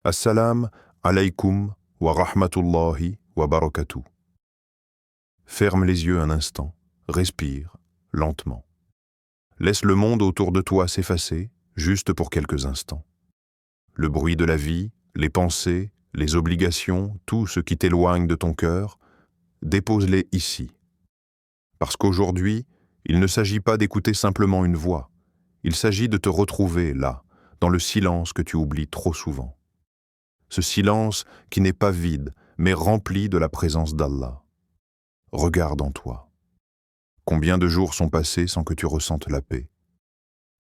Assalam alaykum wa rahmatullahi wa barakatuh. Ferme les yeux un instant, respire lentement. Laisse le monde autour de toi s'effacer, juste pour quelques instants. Le bruit de la vie, les pensées, les obligations, tout ce qui t'éloigne de ton cœur, dépose-les ici. Parce qu'aujourd'hui, il ne s'agit pas d'écouter simplement une voix, il s'agit de te retrouver là, dans le silence que tu oublies trop souvent. Ce silence qui n'est pas vide, mais rempli de la présence d'Allah. Regarde en toi. Combien de jours sont passés sans que tu ressentes la paix?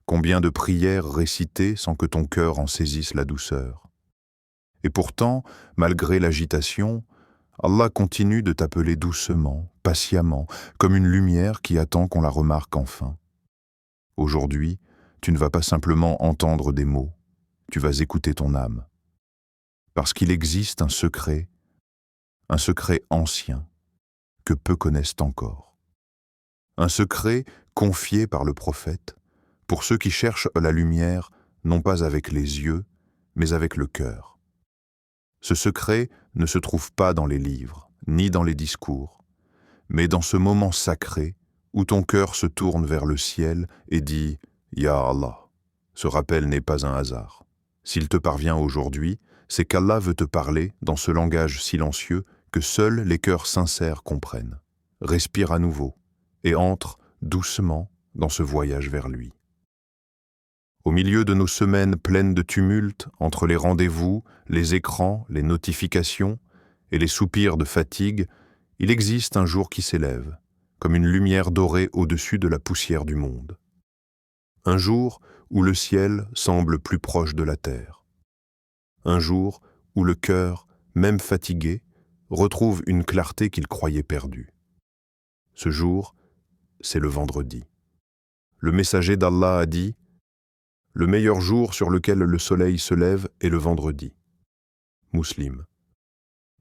Combien de prières récitées sans que ton cœur en saisisse la douceur? Et pourtant, malgré l'agitation, Allah continue de t'appeler doucement, patiemment, comme une lumière qui attend qu'on la remarque enfin. Aujourd'hui, tu ne vas pas simplement entendre des mots, tu vas écouter ton âme. Parce qu'il existe un secret ancien, que peu connaissent encore. Un secret confié par le prophète pour ceux qui cherchent la lumière non pas avec les yeux, mais avec le cœur. Ce secret ne se trouve pas dans les livres, ni dans les discours, mais dans ce moment sacré où ton cœur se tourne vers le ciel et dit « Ya Allah ». Ce rappel n'est pas un hasard. S'il te parvient aujourd'hui, c'est qu'Allah veut te parler dans ce langage silencieux que seuls les cœurs sincères comprennent. Respire à nouveau et entre doucement dans ce voyage vers lui. Au milieu de nos semaines pleines de tumulte, entre les rendez-vous, les écrans, les notifications et les soupirs de fatigue, il existe un jour qui s'élève, comme une lumière dorée au-dessus de la poussière du monde. Un jour où le ciel semble plus proche de la terre. Un jour où le cœur, même fatigué, retrouve une clarté qu'il croyait perdue. Ce jour, c'est le vendredi. Le messager d'Allah a dit « Le meilleur jour sur lequel le soleil se lève est le vendredi. » Muslim.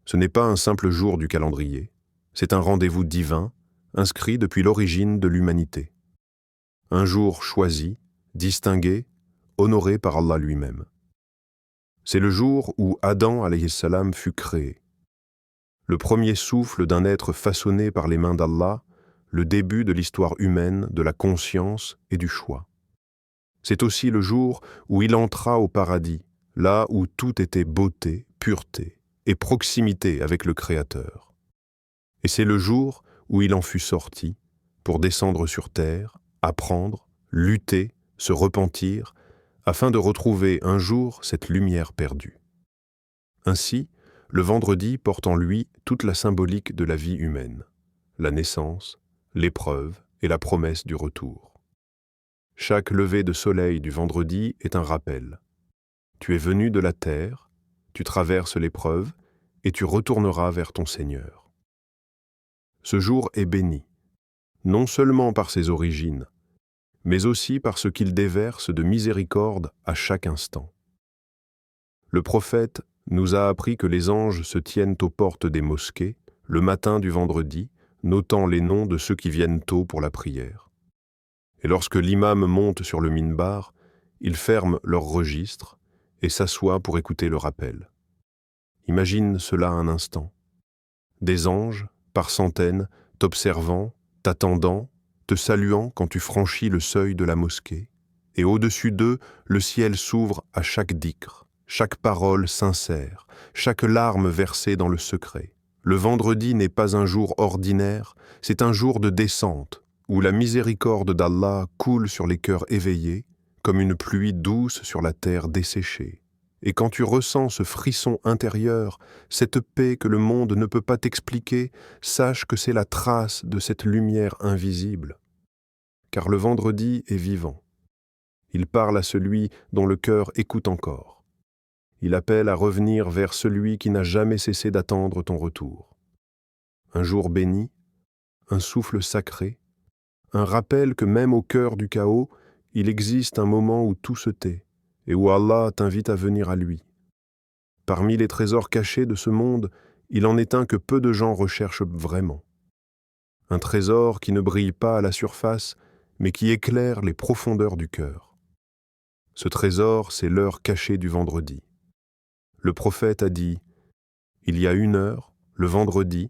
Ce n'est pas un simple jour du calendrier, c'est un rendez-vous divin, inscrit depuis l'origine de l'humanité. Un jour choisi, distingué, honoré par Allah lui-même. C'est le jour où Adam alayhi salam fut créé. Le premier souffle d'un être façonné par les mains d'Allah, le début de l'histoire humaine, de la conscience et du choix. C'est aussi le jour où il entra au paradis, là où tout était beauté, pureté et proximité avec le Créateur. Et c'est le jour où il en fut sorti pour descendre sur terre, apprendre, lutter, se repentir, afin de retrouver un jour cette lumière perdue. Ainsi, le vendredi porte en lui toute la symbolique de la vie humaine, la naissance, l'épreuve et la promesse du retour. Chaque lever de soleil du vendredi est un rappel. Tu es venu de la terre, tu traverses l'épreuve et tu retourneras vers ton Seigneur. Ce jour est béni, non seulement par ses origines, mais aussi par ce qu'il déverse de miséricorde à chaque instant. Le prophète nous a appris que les anges se tiennent aux portes des mosquées le matin du vendredi, notant les noms de ceux qui viennent tôt pour la prière. Et lorsque l'imam monte sur le minbar, ils ferment leur registre et s'assoient pour écouter le rappel. Imagine cela un instant. Des anges, par centaines, t'observant, t'attendant, te saluant quand tu franchis le seuil de la mosquée, et au-dessus d'eux, le ciel s'ouvre à chaque dhikr, chaque parole sincère, chaque larme versée dans le secret. Le vendredi n'est pas un jour ordinaire, c'est un jour de descente, où la miséricorde d'Allah coule sur les cœurs éveillés, comme une pluie douce sur la terre desséchée. Et quand tu ressens ce frisson intérieur, cette paix que le monde ne peut pas t'expliquer, sache que c'est la trace de cette lumière invisible. Car le vendredi est vivant. Il parle à celui dont le cœur écoute encore. Il appelle à revenir vers celui qui n'a jamais cessé d'attendre ton retour. Un jour béni, un souffle sacré, un rappel que même au cœur du chaos, il existe un moment où tout se tait et où Allah t'invite à venir à lui. Parmi les trésors cachés de ce monde, il en est un que peu de gens recherchent vraiment. Un trésor qui ne brille pas à la surface, mais qui éclaire les profondeurs du cœur. Ce trésor, c'est l'heure cachée du vendredi. Le prophète a dit « Il y a 1 heure, le vendredi,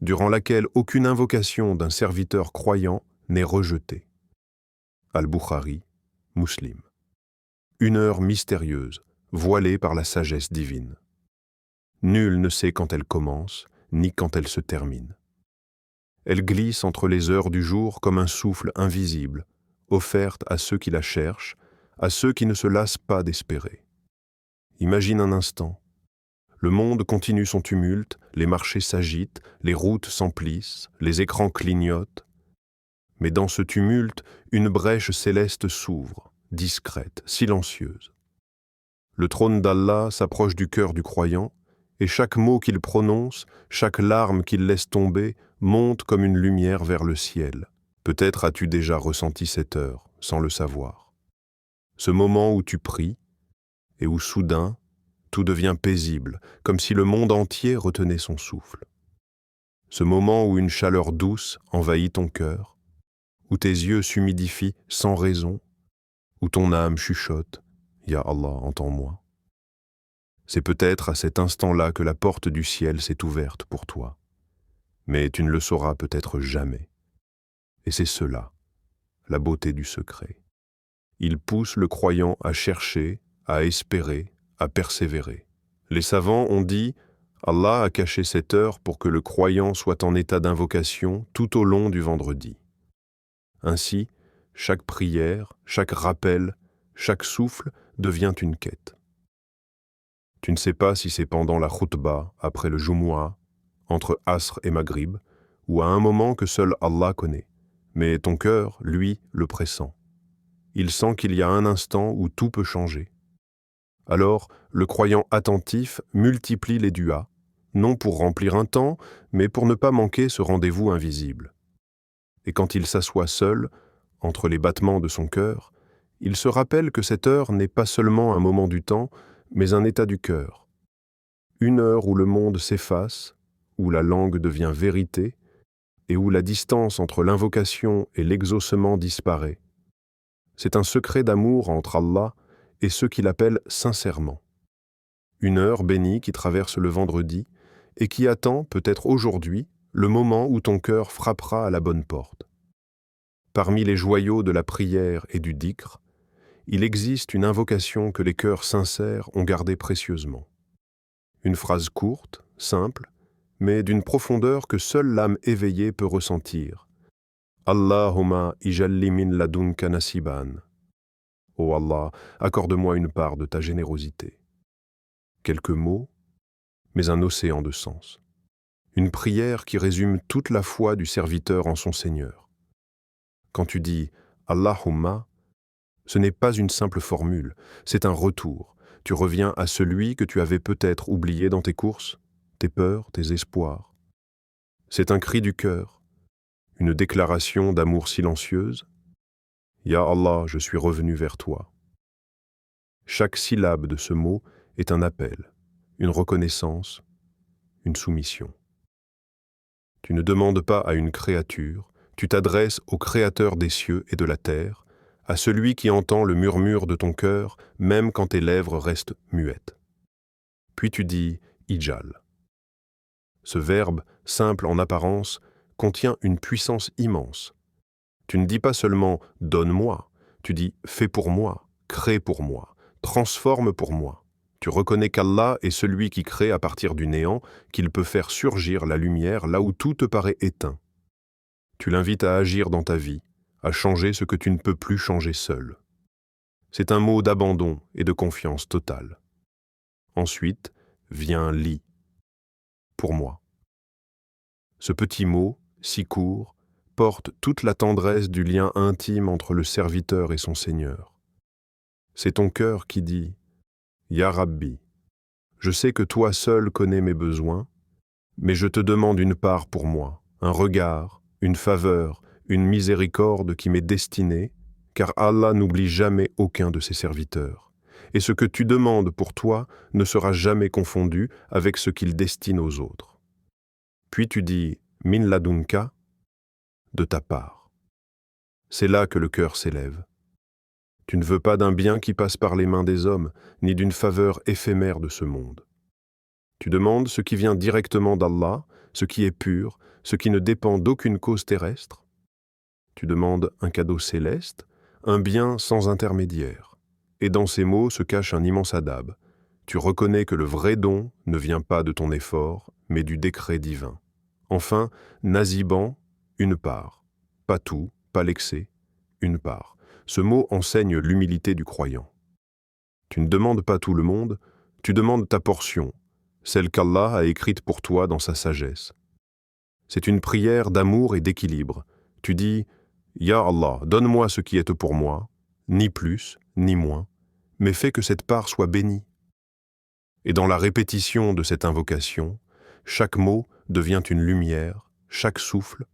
durant laquelle aucune invocation d'un serviteur croyant n'est rejetée. » Al-Bukhari, Muslim. 1 heure mystérieuse, voilée par la sagesse divine. Nul ne sait quand elle commence, ni quand elle se termine. Elle glisse entre les heures du jour comme un souffle invisible, offerte à ceux qui la cherchent, à ceux qui ne se lassent pas d'espérer. Imagine un instant. Le monde continue son tumulte, les marchés s'agitent, les routes s'emplissent, les écrans clignotent. Mais dans ce tumulte, une brèche céleste s'ouvre, discrète, silencieuse. Le trône d'Allah s'approche du cœur du croyant, et chaque mot qu'il prononce, chaque larme qu'il laisse tomber, monte comme une lumière vers le ciel. Peut-être as-tu déjà ressenti cette heure, sans le savoir. Ce moment où tu pries, et où soudain, tout devient paisible, comme si le monde entier retenait son souffle. Ce moment où une chaleur douce envahit ton cœur, où tes yeux s'humidifient sans raison, où ton âme chuchote « Ya Allah, entends-moi ». C'est peut-être à cet instant-là que la porte du ciel s'est ouverte pour toi. Mais tu ne le sauras peut-être jamais. Et c'est cela, la beauté du secret. Il pousse le croyant à chercher, à espérer, à persévérer. Les savants ont dit « Allah a caché cette heure pour que le croyant soit en état d'invocation tout au long du vendredi. » Ainsi, chaque prière, chaque rappel, chaque souffle devient une quête. Tu ne sais pas si c'est pendant la khutba, après le Jumu'ah, entre Asr et Maghrib, ou à un moment que seul Allah connaît. Mais ton cœur, lui, le pressent. Il sent qu'il y a un instant où tout peut changer. Alors, le croyant attentif multiplie les du'as, non pour remplir un temps, mais pour ne pas manquer ce rendez-vous invisible. Et quand il s'assoit seul, entre les battements de son cœur, il se rappelle que cette heure n'est pas seulement un moment du temps, mais un état du cœur. 1 heure où le monde s'efface, où la langue devient vérité, et où la distance entre l'invocation et l'exaucement disparaît. C'est un secret d'amour entre Allah et ceux qui l'appellent sincèrement. 1 heure bénie qui traverse le vendredi et qui attend, peut-être aujourd'hui, le moment où ton cœur frappera à la bonne porte. Parmi les joyaux de la prière et du dhikr, il existe une invocation que les cœurs sincères ont gardée précieusement. Une phrase courte, simple, mais d'une profondeur que seule l'âme éveillée peut ressentir. Allahumma ijalli min ladunka nasiban. Ô Allah, accorde-moi une part de ta générosité. Quelques mots, mais un océan de sens. Une prière qui résume toute la foi du serviteur en son Seigneur. Quand tu dis Allahumma, ce n'est pas une simple formule, c'est un retour. Tu reviens à celui que tu avais peut-être oublié dans tes courses, tes peurs, tes espoirs. C'est un cri du cœur, une déclaration d'amour silencieuse. Ya Allah, je suis revenu vers toi. Chaque syllabe de ce mot est un appel, une reconnaissance, une soumission. Tu ne demandes pas à une créature, tu t'adresses au Créateur des cieux et de la terre, à celui qui entend le murmure de ton cœur, même quand tes lèvres restent muettes. Puis tu dis « ijal ». Ce verbe, simple en apparence, contient une puissance immense. Tu ne dis pas seulement « donne-moi », tu dis « fais pour moi, crée pour moi, transforme pour moi ». Tu reconnais qu'Allah est celui qui crée à partir du néant, qu'il peut faire surgir la lumière là où tout te paraît éteint. Tu l'invites à agir dans ta vie, à changer ce que tu ne peux plus changer seul. C'est un mot d'abandon et de confiance totale. Ensuite vient « li », pour moi. Ce petit mot, si court, porte toute la tendresse du lien intime entre le serviteur et son Seigneur. C'est ton cœur qui dit « Ya Rabbi, je sais que toi seul connais mes besoins, mais je te demande une part pour moi, un regard, une faveur, une miséricorde qui m'est destinée, car Allah n'oublie jamais aucun de ses serviteurs. Et ce que tu demandes pour toi ne sera jamais confondu avec ce qu'il destine aux autres. » Puis tu dis « min ladunka » de ta part. C'est là que le cœur s'élève. Tu ne veux pas d'un bien qui passe par les mains des hommes, ni d'une faveur éphémère de ce monde. Tu demandes ce qui vient directement d'Allah, ce qui est pur, ce qui ne dépend d'aucune cause terrestre. Tu demandes un cadeau céleste, un bien sans intermédiaire. Et dans ces mots se cache un immense adab. Tu reconnais que le vrai don ne vient pas de ton effort, mais du décret divin. Enfin, naziban, une part. Pas tout, pas l'excès, une part. Ce mot enseigne l'humilité du croyant. Tu ne demandes pas tout le monde, tu demandes ta portion, celle qu'Allah a écrite pour toi dans sa sagesse. C'est une prière d'amour et d'équilibre. Tu dis « Ya Allah, donne-moi ce qui est pour moi, ni plus, ni moins, mais fais que cette part soit bénie. » Et dans la répétition de cette invocation, chaque mot devient une lumière, chaque souffle,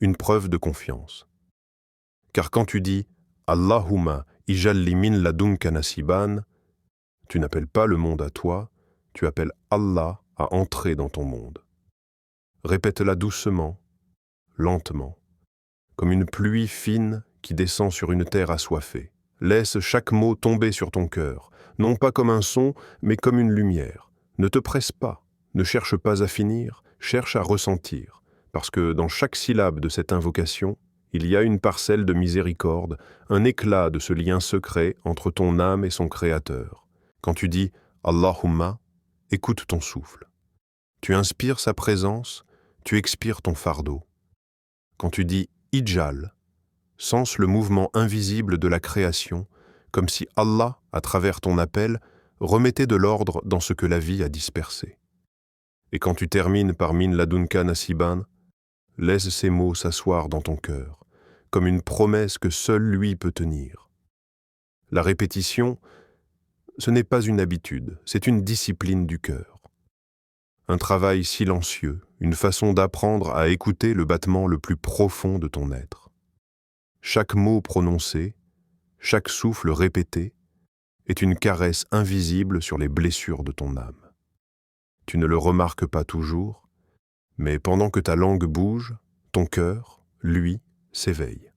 une preuve de confiance. Car quand tu dis « Allahumma ijalli min ladunka nasiban », tu n'appelles pas le monde à toi, tu appelles Allah à entrer dans ton monde. Répète-la doucement, lentement, comme une pluie fine qui descend sur une terre assoiffée. Laisse chaque mot tomber sur ton cœur, non pas comme un son, mais comme une lumière. Ne te presse pas, ne cherche pas à finir, cherche à ressentir, parce que dans chaque syllabe de cette invocation, il y a une parcelle de miséricorde, un éclat de ce lien secret entre ton âme et son Créateur. Quand tu dis « Allahumma », écoute ton souffle. Tu inspires sa présence, tu expires ton fardeau. Quand tu dis « Ijal », sens le mouvement invisible de la création, comme si Allah, à travers ton appel, remettait de l'ordre dans ce que la vie a dispersé. Et quand tu termines par Min ladunka nasiban, laisse ces mots s'asseoir dans ton cœur, comme une promesse que seul lui peut tenir. La répétition, ce n'est pas une habitude, c'est une discipline du cœur. Un travail silencieux, une façon d'apprendre à écouter le battement le plus profond de ton être. Chaque mot prononcé, chaque souffle répété, est une caresse invisible sur les blessures de ton âme. Tu ne le remarques pas toujours, mais pendant que ta langue bouge, ton cœur, lui, s'éveille.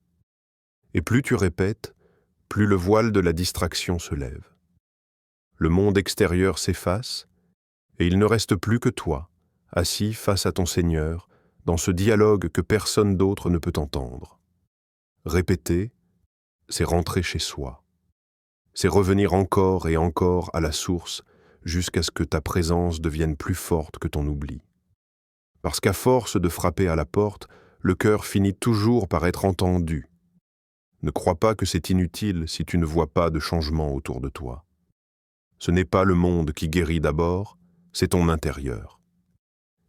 Et plus tu répètes, plus le voile de la distraction se lève. Le monde extérieur s'efface, et il ne reste plus que toi, assis face à ton Seigneur, dans ce dialogue que personne d'autre ne peut entendre. Répéter, c'est rentrer chez soi. C'est revenir encore et encore à la source jusqu'à ce que ta présence devienne plus forte que ton oubli. Parce qu'à force de frapper à la porte, le cœur finit toujours par être entendu. Ne crois pas que c'est inutile si tu ne vois pas de changement autour de toi. Ce n'est pas le monde qui guérit d'abord, c'est ton intérieur.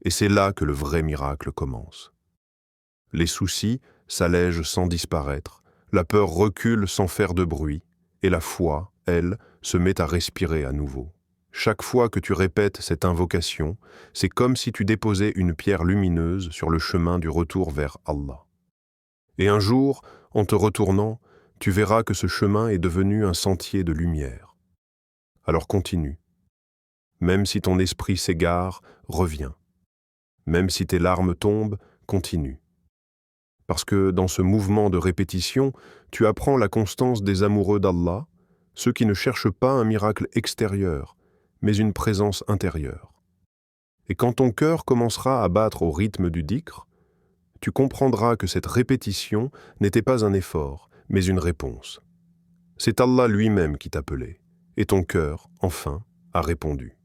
Et c'est là que le vrai miracle commence. Les soucis s'allègent sans disparaître, la peur recule sans faire de bruit, et la foi, elle, se met à respirer à nouveau. Chaque fois que tu répètes cette invocation, c'est comme si tu déposais une pierre lumineuse sur le chemin du retour vers Allah. Et un jour, en te retournant, tu verras que ce chemin est devenu un sentier de lumière. Alors continue. Même si ton esprit s'égare, reviens. Même si tes larmes tombent, continue. Parce que dans ce mouvement de répétition, tu apprends la constance des amoureux d'Allah, ceux qui ne cherchent pas un miracle extérieur, mais une présence intérieure. Et quand ton cœur commencera à battre au rythme du dhikr, tu comprendras que cette répétition n'était pas un effort, mais une réponse. C'est Allah lui-même qui t'appelait, et ton cœur, enfin, a répondu.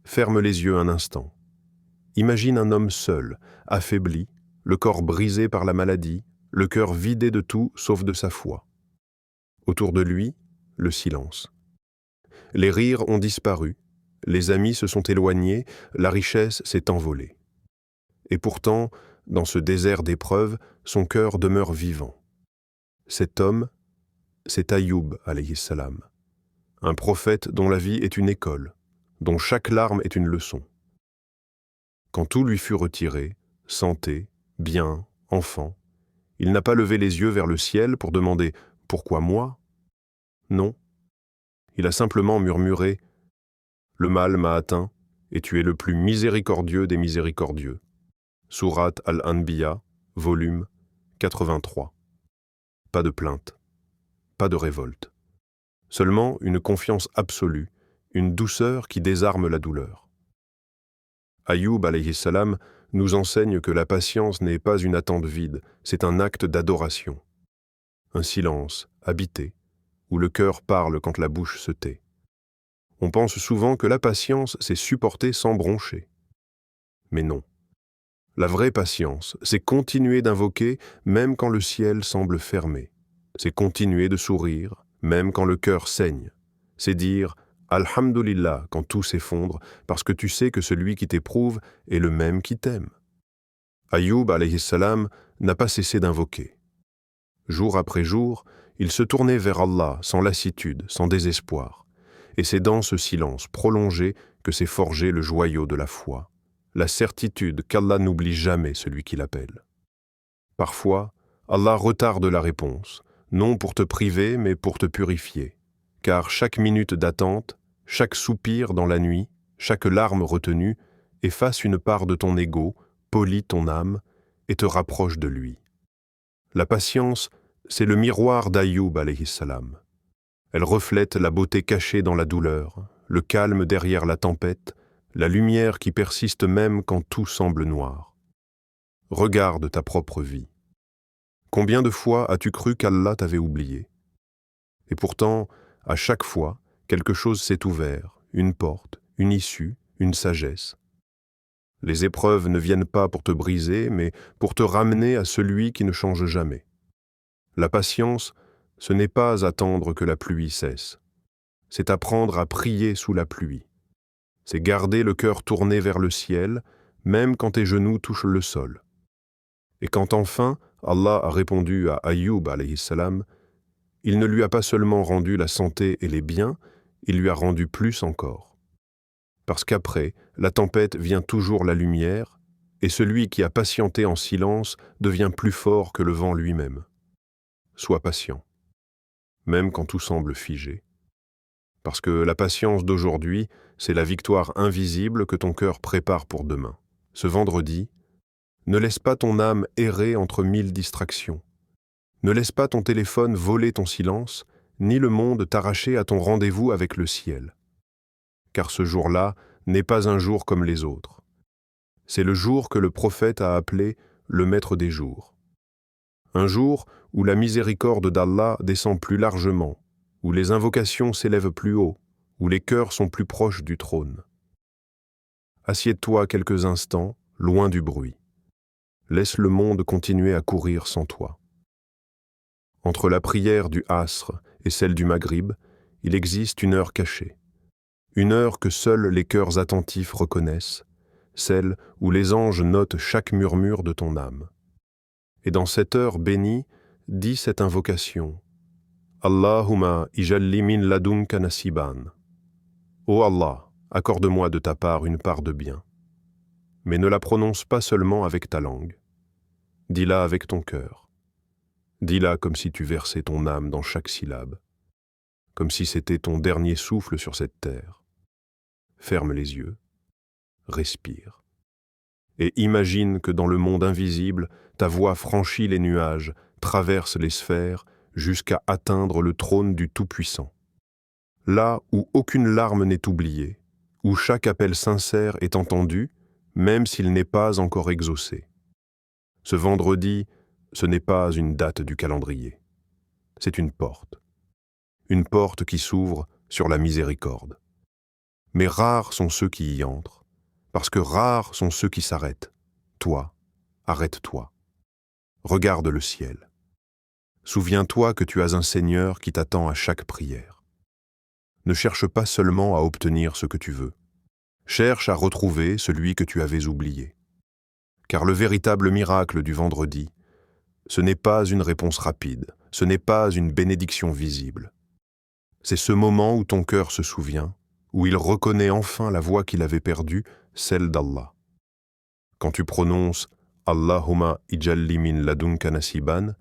Ferme les yeux un instant. Imagine un homme seul, affaibli, le corps brisé par la maladie, le cœur vidé de tout sauf de sa foi. Autour de lui, le silence. Les rires ont disparu, les amis se sont éloignés, la richesse s'est envolée. Et pourtant, dans ce désert d'épreuves, son cœur demeure vivant. Cet homme, c'est Ayoub, alayhi salam, un prophète dont la vie est une école, dont chaque larme est une leçon. Quand tout lui fut retiré, santé, bien, enfant, il n'a pas levé les yeux vers le ciel pour demander « Pourquoi moi ?» Non. Il a simplement murmuré « Le mal m'a atteint, et tu es le plus miséricordieux des miséricordieux. » Sourate Al-Anbiya, volume 83. Pas de plainte, pas de révolte. Seulement une confiance absolue, une douceur qui désarme la douleur. Ayoub alayhi salam nous enseigne que la patience n'est pas une attente vide, c'est un acte d'adoration. Un silence habité, où le cœur parle quand la bouche se tait. On pense souvent que la patience, c'est supporter sans broncher. Mais non. La vraie patience, c'est continuer d'invoquer même quand le ciel semble fermé. C'est continuer de sourire même quand le cœur saigne. C'est dire « Alhamdulillah » quand tout s'effondre parce que tu sais que celui qui t'éprouve est le même qui t'aime. Ayoub alayhi salam n'a pas cessé d'invoquer. Jour après jour, il se tournait vers Allah sans lassitude, sans désespoir. Et c'est dans ce silence prolongé que s'est forgé le joyau de la foi, la certitude qu'Allah n'oublie jamais celui qui l'appelle. Parfois, Allah retarde la réponse, non pour te priver, mais pour te purifier, car chaque minute d'attente, chaque soupir dans la nuit, chaque larme retenue, efface une part de ton ego, polit ton âme et te rapproche de lui. La patience, c'est le miroir d'Ayoub alayhi salam. Elle reflète la beauté cachée dans la douleur, le calme derrière la tempête, la lumière qui persiste même quand tout semble noir. Regarde ta propre vie. Combien de fois as-tu cru qu'Allah t'avait oublié? Et pourtant, à chaque fois, quelque chose s'est ouvert, une porte, une issue, une sagesse. Les épreuves ne viennent pas pour te briser, mais pour te ramener à celui qui ne change jamais. La patience, ce n'est pas attendre que la pluie cesse. C'est apprendre à prier sous la pluie. C'est garder le cœur tourné vers le ciel, même quand tes genoux touchent le sol. Et quand enfin Allah a répondu à Ayoub alayhi salam, il ne lui a pas seulement rendu la santé et les biens, il lui a rendu plus encore. Parce qu'après, la tempête vient toujours la lumière, et celui qui a patienté en silence devient plus fort que le vent lui-même. Sois patient, même quand tout semble figé. Parce que la patience d'aujourd'hui, c'est la victoire invisible que ton cœur prépare pour demain. Ce vendredi, ne laisse pas ton âme errer entre 1000 distractions. Ne laisse pas ton téléphone voler ton silence, ni le monde t'arracher à ton rendez-vous avec le ciel. Car ce jour-là n'est pas un jour comme les autres. C'est le jour que le prophète a appelé le maître des jours. Un jour où la miséricorde d'Allah descend plus largement, où les invocations s'élèvent plus haut, où les cœurs sont plus proches du trône. Assieds-toi quelques instants, loin du bruit. Laisse le monde continuer à courir sans toi. Entre la prière du Asr et celle du Maghrib, il existe une heure cachée. Une heure que seuls les cœurs attentifs reconnaissent, celle où les anges notent chaque murmure de ton âme. Et dans cette heure bénie, dis cette invocation. Allahumma ijalli min ladunka nasiban. Ô Allah, accorde-moi de ta part une part de bien. Mais ne la prononce pas seulement avec ta langue. Dis-la avec ton cœur. Dis-la comme si tu versais ton âme dans chaque syllabe, comme si c'était ton dernier souffle sur cette terre. Ferme les yeux, respire. Et imagine que dans le monde invisible, ta voix franchit les nuages, traverse les sphères, jusqu'à atteindre le trône du Tout-Puissant. Là où aucune larme n'est oubliée, où chaque appel sincère est entendu, même s'il n'est pas encore exaucé. Ce vendredi, ce n'est pas une date du calendrier. C'est une porte qui s'ouvre sur la miséricorde. Mais rares sont ceux qui y entrent, parce que rares sont ceux qui s'arrêtent. Toi, arrête-toi. Regarde le ciel. Souviens-toi que tu as un Seigneur qui t'attend à chaque prière. Ne cherche pas seulement à obtenir ce que tu veux. Cherche à retrouver celui que tu avais oublié. Car le véritable miracle du vendredi, ce n'est pas une réponse rapide, ce n'est pas une bénédiction visible. C'est ce moment où ton cœur se souvient, où il reconnaît enfin la voix qu'il avait perdue, celle d'Allah. Quand tu prononces « Allahumma ijalli min ladunka nasiban »,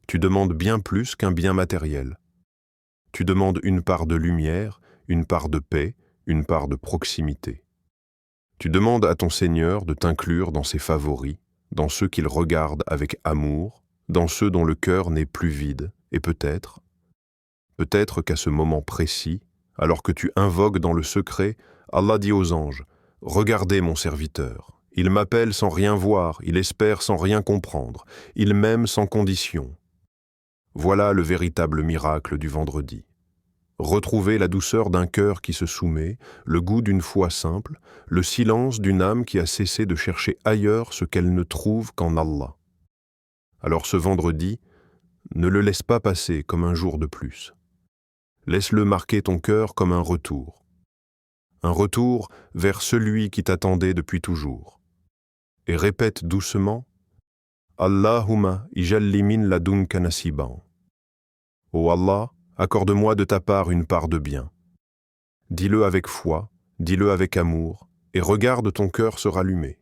tu demandes bien plus qu'un bien matériel. Tu demandes une part de lumière, une part de paix, une part de proximité. Tu demandes à ton Seigneur de t'inclure dans ses favoris, dans ceux qu'il regarde avec amour, dans ceux dont le cœur n'est plus vide, et peut-être qu'à ce moment précis, alors que tu invoques dans le secret, Allah dit aux anges Regardez mon serviteur. Il m'appelle sans rien voir, il espère sans rien comprendre, il m'aime sans condition. Voilà le véritable miracle du vendredi. Retrouver la douceur d'un cœur qui se soumet, le goût d'une foi simple, le silence d'une âme qui a cessé de chercher ailleurs ce qu'elle ne trouve qu'en Allah. Alors ce vendredi, ne le laisse pas passer comme un jour de plus. Laisse-le marquer ton cœur comme un retour. Un retour vers celui qui t'attendait depuis toujours. Et répète doucement « Allahumma ijalli min ladunka nasiban » « Ô Allah, accorde-moi de ta part une part de bien. » Dis-le avec foi, dis-le avec amour, et regarde ton cœur se rallumer.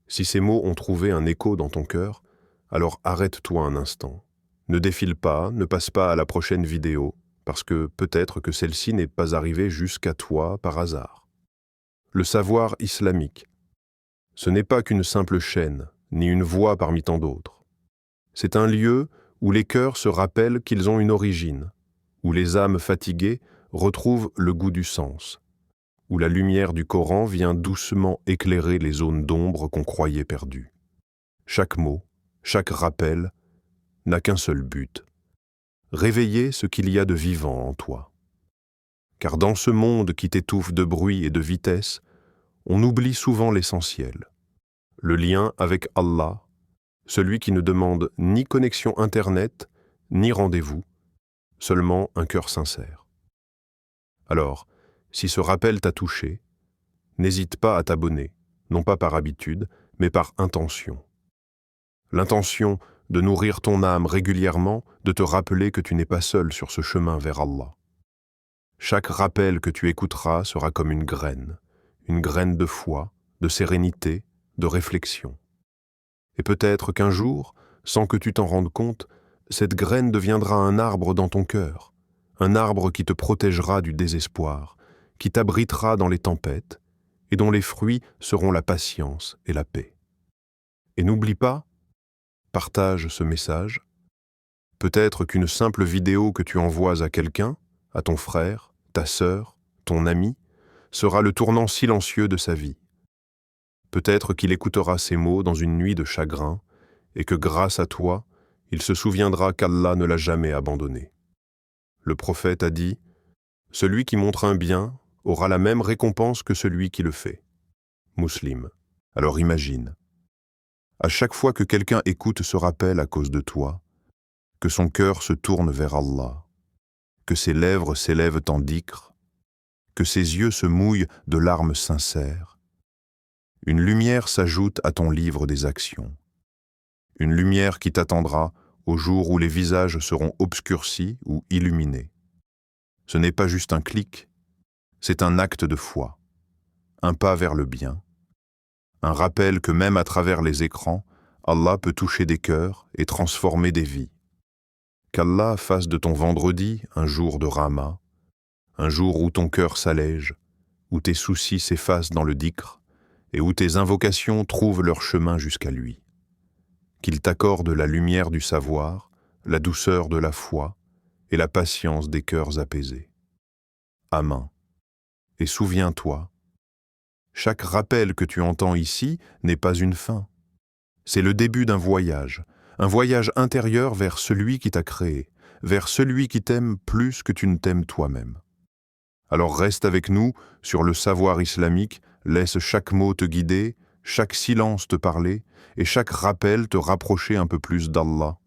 Si ces mots ont trouvé un écho dans ton cœur, alors arrête-toi un instant. Ne défile pas, ne passe pas à la prochaine vidéo, parce que peut-être que celle-ci n'est pas arrivée jusqu'à toi par hasard. Le savoir islamique, ce n'est pas qu'une simple chaîne, ni une voie parmi tant d'autres. C'est un lieu où les cœurs se rappellent qu'ils ont une origine, où les âmes fatiguées retrouvent le goût du sens, où la lumière du Coran vient doucement éclairer les zones d'ombre qu'on croyait perdues. Chaque mot, chaque rappel n'a qu'un seul but, réveiller ce qu'il y a de vivant en toi. Car dans ce monde qui t'étouffe de bruit et de vitesse, on oublie souvent l'essentiel, le lien avec Allah, celui qui ne demande ni connexion Internet, ni rendez-vous, seulement un cœur sincère. Alors, si ce rappel t'a touché, n'hésite pas à t'abonner, non pas par habitude, mais par intention. L'intention de nourrir ton âme régulièrement, de te rappeler que tu n'es pas seul sur ce chemin vers Allah. Chaque rappel que tu écouteras sera comme une graine de foi, de sérénité, de réflexion. Et peut-être qu'un jour, sans que tu t'en rendes compte, cette graine deviendra un arbre dans ton cœur, un arbre qui te protégera du désespoir, qui t'abritera dans les tempêtes, et dont les fruits seront la patience et la paix. Et n'oublie pas, partage ce message. Peut-être qu'une simple vidéo que tu envoies à quelqu'un, à ton frère, ta sœur, ton ami, sera le tournant silencieux de sa vie. Peut-être qu'il écoutera ces mots dans une nuit de chagrin et que grâce à toi, il se souviendra qu'Allah ne l'a jamais abandonné. Le prophète a dit « Celui qui montre un bien aura la même récompense que celui qui le fait. » Muslim. Alors imagine, à chaque fois que quelqu'un écoute ce rappel à cause de toi, que son cœur se tourne vers Allah, que ses lèvres s'élèvent en dhikr, que ses yeux se mouillent de larmes sincères, une lumière s'ajoute à ton livre des actions. Une lumière qui t'attendra au jour où les visages seront obscurcis ou illuminés. Ce n'est pas juste un clic, c'est un acte de foi, un pas vers le bien, un rappel que même à travers les écrans, Allah peut toucher des cœurs et transformer des vies. Qu'Allah fasse de ton vendredi un jour de rahma, un jour où ton cœur s'allège, où tes soucis s'effacent dans le dhikr, et où tes invocations trouvent leur chemin jusqu'à lui. Qu'il t'accorde la lumière du savoir, la douceur de la foi et la patience des cœurs apaisés. Amen. Et souviens-toi, chaque rappel que tu entends ici n'est pas une fin. C'est le début d'un voyage intérieur vers celui qui t'a créé, vers celui qui t'aime plus que tu ne t'aimes toi-même. Alors reste avec nous sur le savoir islamique, laisse chaque mot te guider, chaque silence te parler et chaque rappel te rapprocher un peu plus d'Allah.